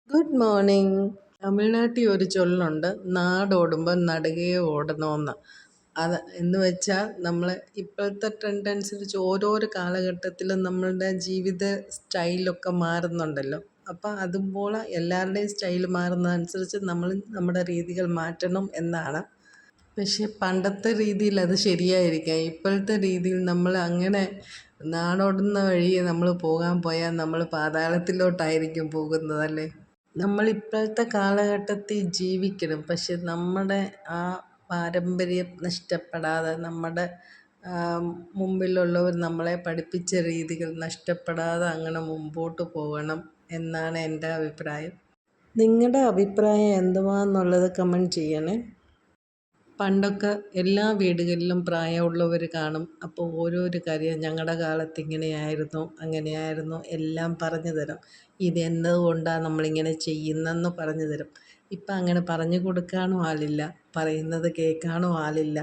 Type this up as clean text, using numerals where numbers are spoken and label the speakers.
Speaker 1: Good morning. തമിഴ്നാട്ടിൽ ഒരു ചൊല്ലുണ്ട്, നാടോടുമ്പോൾ നടുകേ ഓടണമെന്ന്. അത് എന്ന് വെച്ചാൽ നമ്മൾ ഇപ്പോഴത്തെ ട്രെൻഡ് അനുസരിച്ച് ഓരോരോ കാലഘട്ടത്തിലും നമ്മളുടെ ജീവിത സ്റ്റൈലൊക്കെ മാറുന്നുണ്ടല്ലോ. അപ്പം അതുപോലെ എല്ലാവരുടെയും സ്റ്റൈൽ മാറുന്നതനുസരിച്ച് നമ്മൾ നമ്മുടെ രീതികൾ മാറ്റണം എന്നാണ്. പക്ഷെ പണ്ടത്തെ രീതിയിൽ അത് ശരിയായിരിക്കാം. ഇപ്പോഴത്തെ രീതിയിൽ നമ്മൾ അങ്ങനെ നാടോടുന്ന വഴിയെ നമ്മൾ പോയാൽ നമ്മൾ പാതാളത്തിലോട്ടായിരിക്കും പോകുന്നതല്ലേ. നമ്മൾ ഇപ്പോഴത്തെ കാലഘട്ടത്തിൽ ജീവിക്കണം, പക്ഷെ നമ്മുടെ ആ പാരമ്പര്യം നഷ്ടപ്പെടാതെ, നമ്മുടെ മുമ്പിലുള്ളവർ നമ്മളെ പഠിപ്പിച്ച രീതികൾ നഷ്ടപ്പെടാതെ അങ്ങനെ മുമ്പോട്ട് പോകണം എന്നാണ് എൻ്റെ അഭിപ്രായം. നിങ്ങളുടെ അഭിപ്രായം എന്തുവാന്നുള്ളത് കമൻറ്റ് ചെയ്യണേ. പണ്ടൊക്കെ എല്ലാ വീടുകളിലും പ്രായമുള്ളവർ കാണും. അപ്പോൾ ഓരോരോ കാര്യം ഞങ്ങളുടെ കാലത്ത് ഇങ്ങനെയായിരുന്നു, അങ്ങനെയായിരുന്നു എല്ലാം പറഞ്ഞു തരും. ഇതെന്തുകൊണ്ടാണ് നമ്മളിങ്ങനെ ചെയ്യുന്നതെന്ന് പറഞ്ഞു തരും. ഇപ്പം അങ്ങനെ പറഞ്ഞു കൊടുക്കാനും ആളില്ല, പറയുന്നത് കേൾക്കാനും ആളില്ല.